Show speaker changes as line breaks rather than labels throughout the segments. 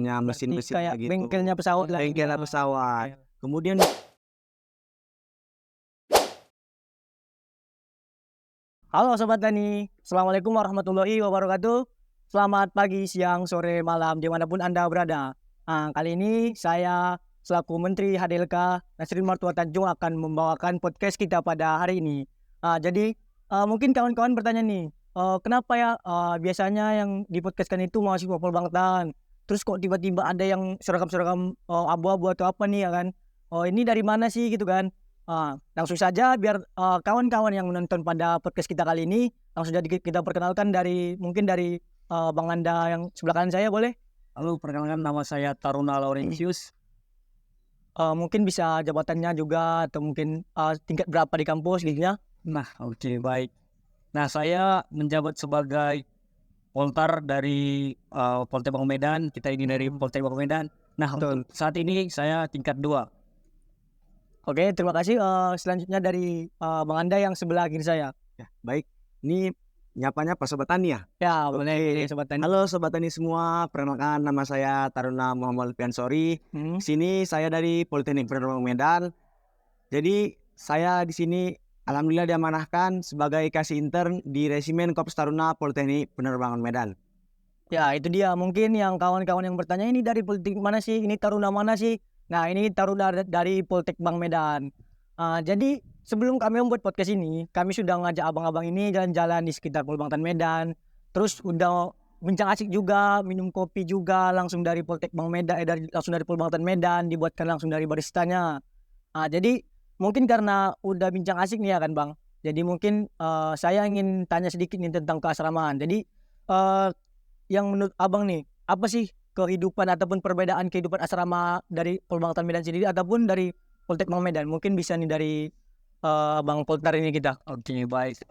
mesin-mesin
kayak
gitu.
bengkelnya pesawat lah.
Bengkelnya pesawat. Kemudian
Halo Sobat Tani, Assalamualaikum warahmatullahi wabarakatuh. Selamat pagi, siang, sore, malam, dimanapun Anda berada. Kali ini saya selaku Menteri HDLK Nasrin Martua Tanjung akan membawakan podcast kita pada hari ini. Jadi mungkin kawan-kawan bertanya nih, kenapa ya biasanya yang dipodcastkan itu mahasiswa Polbangtan, terus kok tiba-tiba ada yang seragam-seragam abu-abu atau apa nih ya kan? Ini dari mana sih gitu kan? Langsung saja biar kawan-kawan yang menonton pada podcast kita kali ini langsung jadi kita perkenalkan dari Bang Anda yang sebelah kanan saya, boleh?
Halo, perkenalkan nama saya Taruna Laurentius.
Mungkin bisa jabatannya juga atau mungkin tingkat berapa di kampus gitu ya.
Nah, oke, baik. Nah, saya menjabat sebagai Poltar dari Poltek Bangka Medan. Kita ini dari Poltek Bangka Medan. Nah, untuk saat ini saya tingkat 2.
Oke, terima kasih. Selanjutnya dari Bang Anda yang sebelah kiri saya.
ya, baik. Ini nyapanya Pak Sobat Tani ya?
Ya,
Oke.
boleh Sobat Tani.
Halo Sobat Tani semua, perkenalkan nama saya Taruna Muhammad Piansori. Di sini saya dari Politeknik Penerbangan Medan. Jadi saya di sini alhamdulillah diamanahkan sebagai kasih intern di Resimen Korps Taruna Politeknik Penerbangan Medan.
Ya, itu dia. Mungkin yang kawan-kawan yang bertanya, ini dari politik mana sih? Ini Taruna mana sih? Nah, ini Taruna dari Poltek Bang Medan. Jadi sebelum kami membuat podcast ini, kami sudah ngajak abang-abang ini jalan-jalan di sekitar Polbangtan Medan. Terus udah bincang asik juga, minum kopi juga langsung dari Poltek Bang Medan, langsung dari Polbangtan Medan, dibuatkan langsung dari baristanya. Jadi mungkin karena udah bincang asik nih ya kan Bang. Jadi mungkin saya ingin tanya sedikit nih tentang keasramaan. Jadi yang menurut abang nih, apa sih kehidupan ataupun perbedaan kehidupan asrama dari Polbangtan Medan sendiri ataupun dari Poltek Bang Medan? Mungkin bisa nih dari Bang Poltar ini kita.
Oke, baik.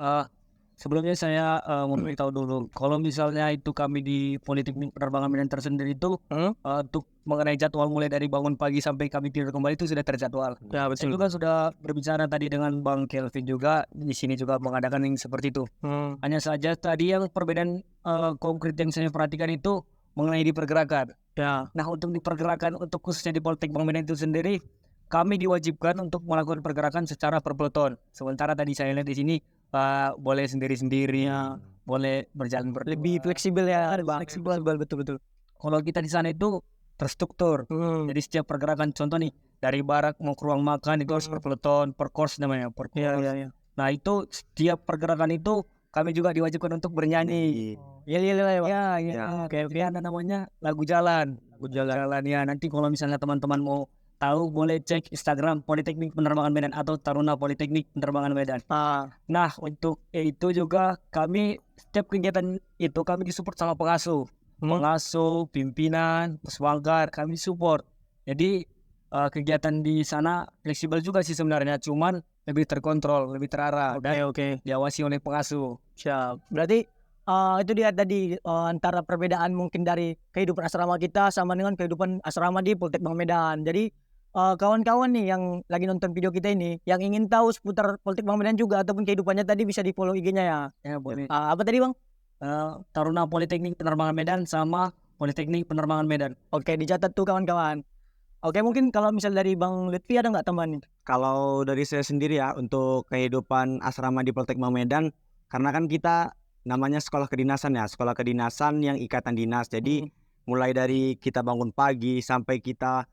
Sebelumnya saya mau beritahu dulu, kalau misalnya itu kami di Politeknik Penerbangan Medan tersendiri itu untuk mengenai jadwal mulai dari bangun pagi sampai kami tidur kembali itu sudah terjadwal.
Ya,
Saya
betul.
juga sudah berbicara tadi dengan Bang Kelvin juga, di sini juga mengadakan yang seperti itu. Hanya saja tadi yang perbedaan konkret yang saya perhatikan itu mengenai di pergerakan.
Ya.
Nah, untuk di pergerakan, untuk khususnya di Poltek Bang Medan itu sendiri, kami diwajibkan untuk melakukan pergerakan secara per peloton. Sementara tadi saya lihat di sini boleh sendiri-sendiri, boleh berjalan berdua.
Lebih fleksibel ya, Bang.
Fleksibel.
Betul.
Kalau kita di sana itu terstruktur. Jadi setiap pergerakan, contoh nih, dari barak mau ke ruang makan itu harus per peloton, per course namanya, per course.
Iya.
Nah, itu setiap pergerakan itu kami juga diwajibkan untuk bernyanyi.
Iya.
Ya. Oke. Ada namanya lagu jalan. Ya. Nanti kalau misalnya teman-teman mau tahu, boleh cek Instagram Politeknik Penerbangan Medan atau Taruna Politeknik Penerbangan Medan. Nah, untuk itu juga kami setiap kegiatan itu kami disupport sama pengasuh. Pengasuh, pimpinan, pusbangkar, kami support. Jadi kegiatan di sana fleksibel juga sih sebenarnya, cuman lebih terkontrol, lebih terarah dan diawasi oleh pengasuh.
Siap. Berarti itu dia tadi antara perbedaan mungkin dari kehidupan asrama kita sama dengan kehidupan asrama di Poltek Bang Medan. Jadi kawan-kawan nih yang lagi nonton video kita ini, yang ingin tahu seputar Poltek Bang Medan juga ataupun kehidupannya tadi, bisa di follow IG-nya ya.
Ya, boleh.
Apa tadi Bang?
Taruna Politeknik Penerbangan Medan sama Politeknik Penerbangan Medan.
Oke, dicatat tuh kawan-kawan. Oke, mungkin kalau misal dari Bang Lutfi ada nggak tambahan?
Kalau dari saya sendiri ya, untuk kehidupan asrama di Poltek Bang Medan, karena kan kita namanya sekolah kedinasan ya, sekolah kedinasan yang ikatan dinas. Jadi mulai dari kita bangun pagi sampai kita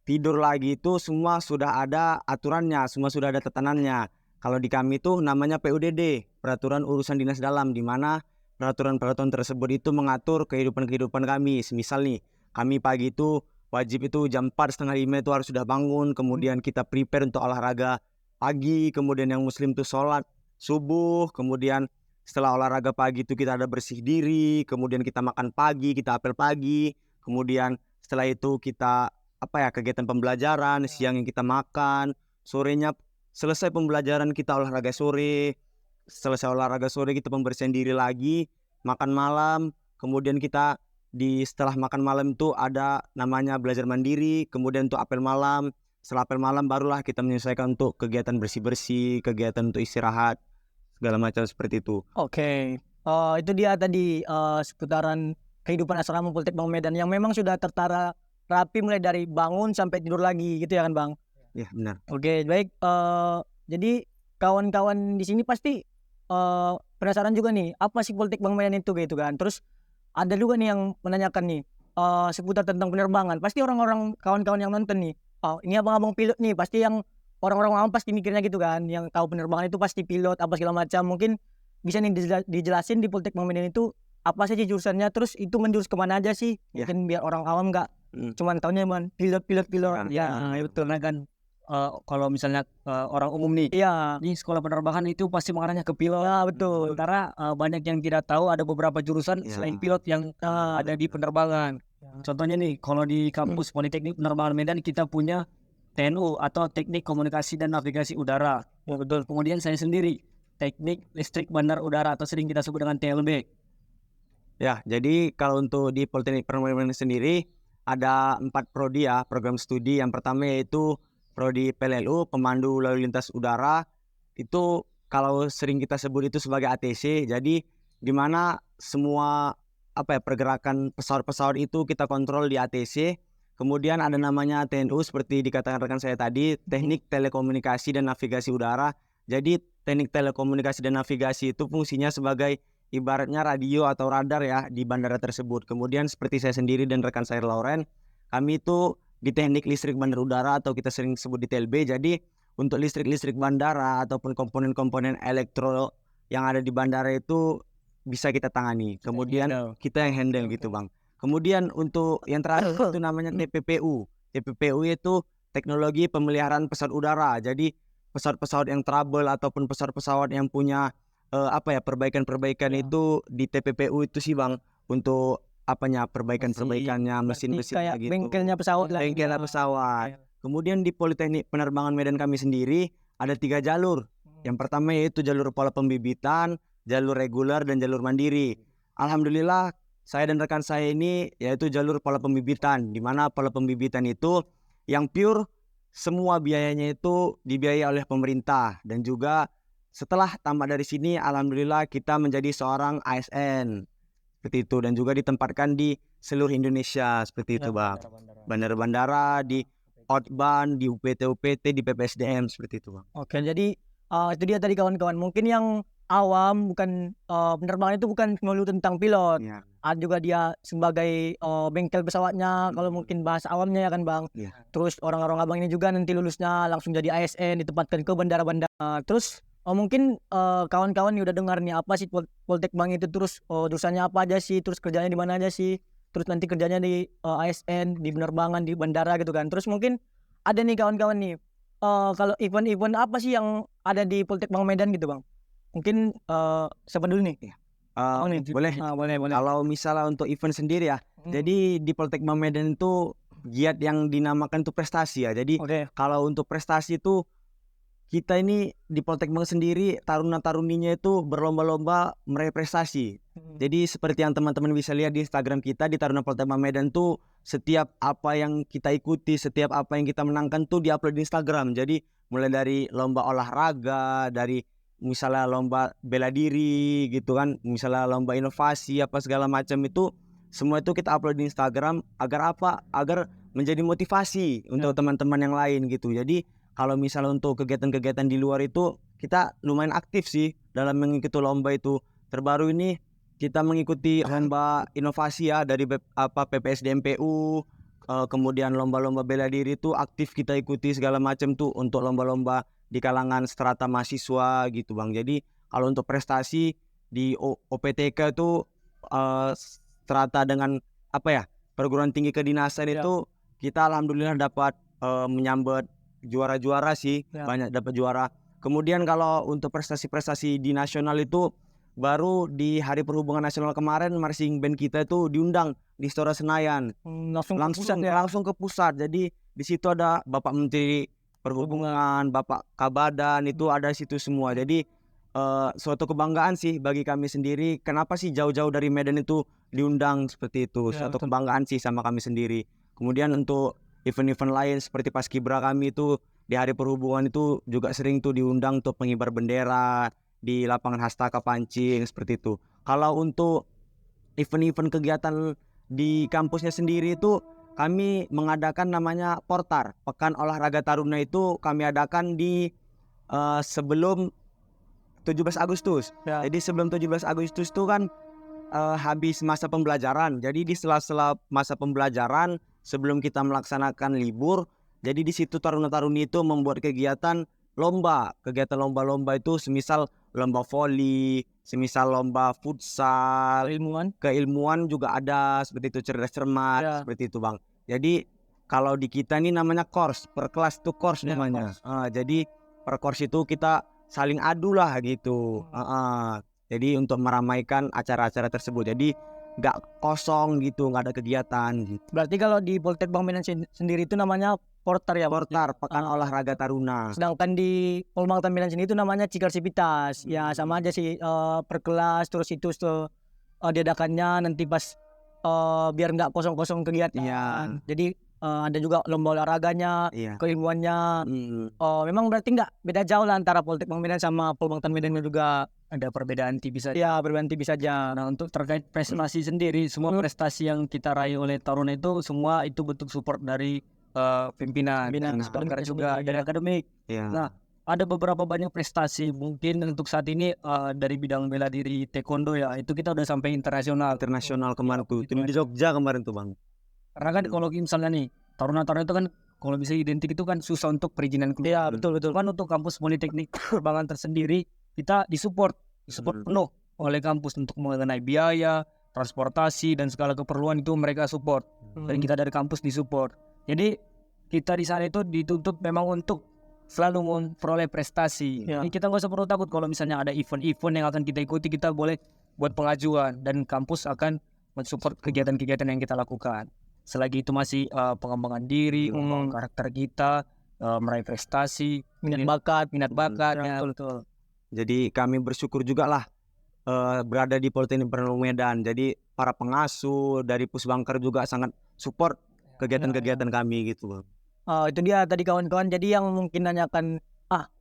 tidur lagi itu semua sudah ada aturannya, semua sudah ada tetanannya. Kalau di kami itu namanya PUDD, Peraturan Urusan Dinas Dalam, di mana peraturan-peraturan tersebut itu mengatur kehidupan kami. Misal nih, kami pagi itu wajib itu jam 4:30 itu harus sudah bangun, kemudian kita prepare untuk olahraga pagi, kemudian yang muslim itu sholat subuh, kemudian setelah olahraga pagi itu kita ada bersih diri, kemudian kita makan pagi, kita apel pagi, kemudian setelah itu kita kegiatan pembelajaran, siang yang kita makan, sorenya selesai pembelajaran kita olahraga sore, selesai olahraga sore kita pembersihan diri lagi, makan malam, kemudian kita setelah makan malam itu ada namanya belajar mandiri, kemudian untuk apel malam. Setelah apel malam barulah kita menyesuaikan untuk kegiatan bersih-bersih, kegiatan untuk istirahat, segala macam seperti itu.
Oke. Itu dia tadi seputaran kehidupan asrama Poltek Bang Medan yang memang sudah tertara rapi mulai dari bangun sampai tidur lagi gitu ya kan Bang?
Ya benar.
Oke, baik. Jadi kawan-kawan di sini pasti penasaran juga nih, apa sih Poltek Bang Medan itu gitu kan. Terus ada juga nih yang menanyakan nih seputar tentang penerbangan. Pasti orang-orang kawan-kawan yang nonton nih, oh ini abang-abang pilot nih, pasti yang orang-orang awam pasti mikirnya gitu kan, yang tahu penerbangan itu pasti pilot apa segala macam. Mungkin bisa nih dijelasin di Poltek Bang Medan itu apa sih jurusannya, terus itu menjurus kemana aja sih?
Ya.
Mungkin biar orang awam nggak cuman taunya pilot.
Ya, betul. Nah kan kalau misalnya orang umum nih,
Iya.
di sekolah penerbangan itu pasti mengarahnya ke pilot.
Ya, betul.
Sementara banyak yang tidak tahu ada beberapa jurusan
Ya.
selain pilot yang ada di penerbangan. Contohnya nih, kalau di kampus Politeknik Penerbangan Medan kita punya TNU atau Teknik Komunikasi dan Navigasi Udara.
Ya, betul.
Kemudian saya sendiri Teknik Listrik Bandar Udara atau sering kita sebut dengan TLB.
Ya, jadi kalau untuk di Politeknik Penerbangan Medan sendiri ada 4 prodi ya, program studi. Yang pertama yaitu prodi PLLU, Pemandu Lalu Lintas Udara. Itu kalau sering kita sebut itu sebagai ATC. Jadi di mana semua pergerakan pesawat-pesawat itu kita kontrol di ATC. Kemudian ada namanya TNU seperti dikatakan rekan saya tadi, Teknik Telekomunikasi dan Navigasi Udara. Jadi Teknik Telekomunikasi dan Navigasi itu fungsinya sebagai ibaratnya radio atau radar ya di bandara tersebut. Kemudian seperti saya sendiri dan rekan saya Lauren, kami itu di Teknik Listrik Bandar Udara atau kita sering sebut di TLB. Jadi untuk listrik bandara ataupun komponen-komponen elektro yang ada di bandara itu bisa kita tangani. Kemudian kita yang handle gitu Bang. Kemudian untuk yang terakhir itu namanya TPPU. TPPU itu Teknologi Pemeliharaan Pesawat Udara. Jadi pesawat-pesawat yang trouble ataupun pesawat-pesawat yang punya perbaikan-perbaikan itu di TPPU itu sih Bang, untuk perbaikan-perbaikannya, mesin-mesin
kayak
gitu.
bengkelnya pesawat lah.
Bengkel pesawat. Kemudian di Politeknik Penerbangan Medan kami sendiri ada 3 jalur. Yang pertama yaitu jalur pola pembibitan, jalur reguler dan jalur mandiri. Alhamdulillah saya dan rekan saya ini yaitu jalur pola pembibitan, di mana pola pembibitan itu yang pure semua biayanya itu dibiayai oleh pemerintah, dan juga setelah tamat dari sini alhamdulillah kita menjadi seorang ASN seperti itu, dan juga ditempatkan di seluruh Indonesia seperti itu Bang. Bandara-bandara, di outbound, di UPT, di PPSDM seperti itu Bang.
Oke, jadi itu dia tadi kawan-kawan. Mungkin yang awam bukan penerbangan itu bukan melulu tentang pilot.
Ya.
Ada juga dia sebagai bengkel pesawatnya, kalau mungkin bahasa awamnya ya kan Bang.
Ya.
Terus orang-orang abang ini juga nanti lulusnya langsung jadi ASN, ditempatkan ke bandara-bandara. Terus mungkin kawan-kawan nih udah dengar nih apa sih Poltek Bang itu, terus jurusannya apa aja sih, terus kerjanya di mana aja sih, terus nanti kerjanya di ASN, di penerbangan, di bandara gitu kan. Terus mungkin ada nih kawan-kawan nih kalau event-event apa sih yang ada di Poltek Bang Medan gitu Bang? Mungkin siapa dulu nih?
Boleh.
Boleh.
Kalau misalnya untuk event sendiri ya, jadi di Poltek Bang Medan itu giat yang dinamakan itu prestasi ya. Jadi kalau untuk prestasi itu kita ini di Poltek Bang sendiri taruna-taruninya itu berlomba-lomba meraih prestasi. Jadi seperti yang teman-teman bisa lihat di Instagram kita di Taruna Poltek Bang Medan tuh, setiap apa yang kita ikuti, setiap apa yang kita menangkan tuh diupload di Instagram. Jadi mulai dari lomba olahraga, dari misalnya lomba bela diri gitu kan, misalnya lomba inovasi apa segala macam itu, semua itu kita upload di Instagram agar apa? Agar menjadi motivasi untuk teman-teman yang lain gitu. Jadi kalau misalnya untuk kegiatan-kegiatan di luar itu kita lumayan aktif sih dalam mengikuti lomba itu. Terbaru ini kita mengikuti lomba inovasi ya dari PPSDMPU, kemudian lomba-lomba bela diri itu aktif kita ikuti segala macam tuh untuk lomba-lomba di kalangan strata mahasiswa gitu Bang. Jadi kalau untuk prestasi di OPTK itu strata dengan perguruan tinggi kedinasan itu kita alhamdulillah dapat menyambut juara-juara sih, banyak dapat juara. Kemudian kalau untuk prestasi-prestasi di nasional itu baru di Hari Perhubungan Nasional kemarin marching band kita itu diundang di Istora Senayan. Langsung ke pusat. Jadi di situ ada Bapak Menteri Perhubungan, Bapak Kabadan, itu ada situ semua. Jadi suatu kebanggaan sih bagi kami sendiri. Kenapa sih jauh-jauh dari Medan itu diundang seperti itu? Suatu kebanggaan sih sama kami sendiri. Kemudian untuk event-event lain seperti Paskibra kami itu di Hari Perhubungan itu juga sering tuh diundang untuk pengibar bendera di lapangan Hastaka Pancing seperti itu. Kalau untuk event-event kegiatan di kampusnya sendiri itu kami mengadakan namanya Portar, Pekan Olahraga Taruna. Itu kami adakan di sebelum 17 Agustus.
Ya.
Jadi sebelum 17 Agustus itu kan habis masa pembelajaran. Jadi di sela-sela masa pembelajaran sebelum kita melaksanakan libur, jadi di situ taruna-taruni itu membuat kegiatan lomba. Kegiatan lomba-lomba itu semisal lomba voli, semisal lomba futsal, keilmuan juga ada, seperti itu, cerdas cermat,
Ya.
seperti itu Bang. Jadi kalau di kita ini namanya course, per kelas itu course
Ya,
namanya. Jadi per course itu kita saling adu lah gitu. Jadi untuk meramaikan acara-acara tersebut. Jadi nggak kosong gitu, nggak ada kegiatan gitu.
Berarti kalau di Poltek Bang Medan sendiri itu namanya Portar ya, Bang?
Portar, Pekan Olahraga Taruna.
Sedangkan di Polbangtan Medan sendiri itu namanya Cikarsivitas. Ya sama aja sih, per kelas, terus itu diadakannya nanti pas biar nggak kosong-kosong kegiatan.
Iya.
Jadi ada juga lomba olahraganya,
Iya.
keilmuannya. Memang berarti nggak beda jauh lah antara Poltek Bang Medan sama Polbangtan Medan juga.
Ada perbedaan tipis saja.
Ya perbedaan tipis saja.
Nah, untuk terkait prestasi sendiri, semua prestasi yang kita raih oleh Taruna itu semua itu bentuk support dari pimpinan speaker juga dari akademik.
Iya.
Nah, ada beberapa banyak prestasi mungkin untuk saat ini dari bidang bela diri taekwondo ya, itu kita udah sampai internasional
Kemarin tuh tim di Jogja kemarin tuh Bang.
karena kan kalau misalnya nih Taruna itu kan kalau bisa identik itu kan susah untuk perizinan keluar.
Iya betul.
Kan untuk kampus politeknik penerbangan tersendiri kita disupport penuh oleh kampus untuk mengenai biaya, transportasi dan segala keperluan itu mereka support. Dan kita dari kampus disupport. Jadi kita di sana itu dituntut memang untuk selalu memperoleh prestasi.
Ya.
Jadi kita nggak usah perlu takut kalau misalnya ada event-event yang akan kita ikuti, kita boleh buat pengajuan dan kampus akan mensupport kegiatan-kegiatan yang kita lakukan. Selagi itu masih pengembangan diri, pengembangan karakter kita, meraih prestasi, minat bakat ya.
Betul.
Jadi kami bersyukur juga lah berada di Politeknik Penerbangan Medan. Jadi para pengasuh dari Pusbangker juga sangat support kegiatan-kegiatan kami gitu Bang.
Itu dia tadi kawan-kawan. Jadi yang mungkin nanyakan,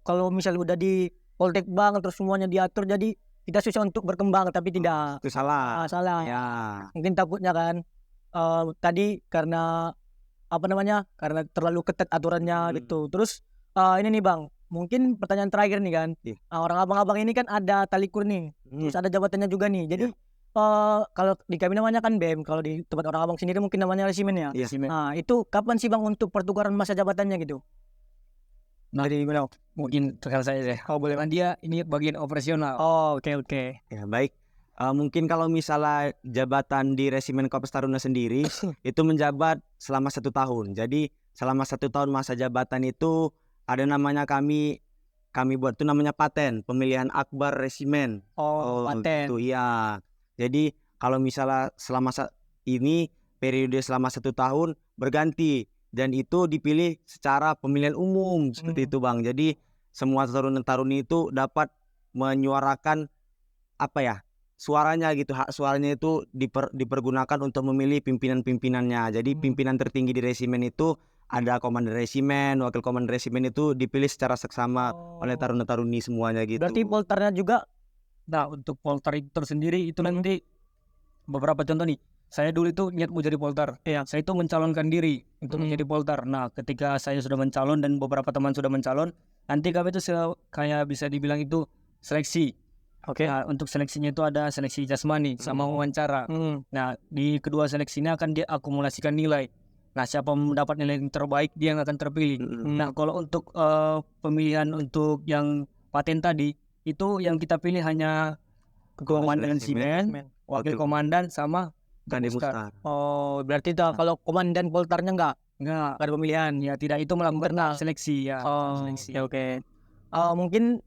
kalau misalnya udah di Poltek Bang terus semuanya diatur, jadi kita susah untuk berkembang, tapi tidak.
Itu salah.
Salah.
Ya.
Mungkin takutnya kan tadi karena karena terlalu ketat aturannya gitu. Terus ini nih Bang, mungkin pertanyaan terakhir nih kan. Orang abang-abang ini kan ada talikur nih, terus ada jabatannya juga nih. Jadi kalau di kami namanya kan BEM, kalau di tempat orang abang sendiri mungkin namanya resimen ya.
Iya.
Nah itu kapan sih Bang untuk pertukaran masa jabatannya gitu?
Nah, jadi mungkin terkait saya deh. Kalau boleh kan dia ini bagian operasional.
Oke.
Ya baik. Mungkin kalau misalnya jabatan di Resimen Korps Taruna sendiri itu menjabat selama 1 tahun. Jadi selama 1 tahun masa jabatan itu ada namanya kami buat itu namanya paten, pemilihan akbar resimen.
Paten.
Itu iya. Jadi kalau misalnya selama ini periode selama 1 tahun berganti dan itu dipilih secara pemilihan umum seperti itu Bang. Jadi semua taruna-taruni itu dapat menyuarakan suaranya gitu, hak suaranya itu dipergunakan untuk memilih pimpinan-pimpinannya. Jadi pimpinan tertinggi di resimen itu ada komandan resimen, wakil komandan resimen itu dipilih secara seksama oleh taruna-taruni semuanya gitu.
Berarti poltarnya juga.
Nah, untuk poltar itu tersendiri itu nanti beberapa contoh nih. Saya dulu itu niat mau jadi poltar. Saya itu mencalonkan diri untuk menjadi poltar. Nah, ketika saya sudah mencalon dan beberapa teman sudah mencalon, nanti kami itu kayak bisa dibilang itu seleksi. Nah, untuk seleksinya itu ada seleksi jasmani sama wawancara. Nah, di kedua seleksi ini akan diakumulasikan nilai. Nah, siapa mendapat nilai yang terbaik dia yang akan terpilih. Nah, kalau untuk pemilihan untuk yang paten tadi itu yang kita pilih hanya komandan resimen, wakil komandan sama
Mustar.
Berarti kalau komandan poltarnya enggak ada pemilihan.
Ya, tidak, itu melakukan seleksi ya.
Oke. Mungkin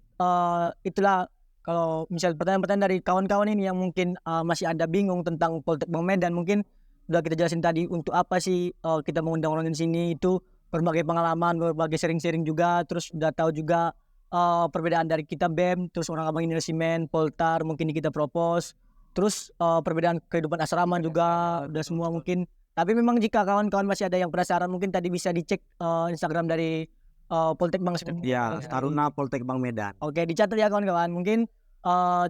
itulah kalau misal pertanyaan-pertanyaan dari kawan-kawan ini yang mungkin masih ada bingung tentang Poltek Bang Medan, mungkin udah kita jelasin tadi untuk apa sih kita mengundang orang di sini, itu berbagai pengalaman, berbagai sharing-sharing juga, terus udah tahu juga perbedaan dari kita BEM, terus orang abang ini resimen, poltar mungkin kita propose, terus perbedaan kehidupan asrama juga udah semua mungkin. Tapi memang jika kawan-kawan masih ada yang penasaran, mungkin tadi bisa dicek Instagram dari Poltek Bang.
Ya, Taruna Poltek Bang Medan.
Oke, dicatat ya kawan-kawan. Mungkin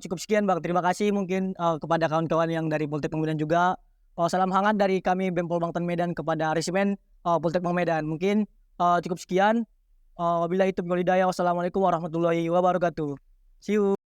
cukup sekian Bang. Terima kasih mungkin kepada kawan-kawan yang dari Poltek Medan juga. Salam hangat dari kami BEM Polbangtan Medan kepada resimen Poltek Medan. Mungkin cukup sekian. Wabillahi taufiq wal hidayah. Wassalamualaikum warahmatullahi wabarakatuh. See you.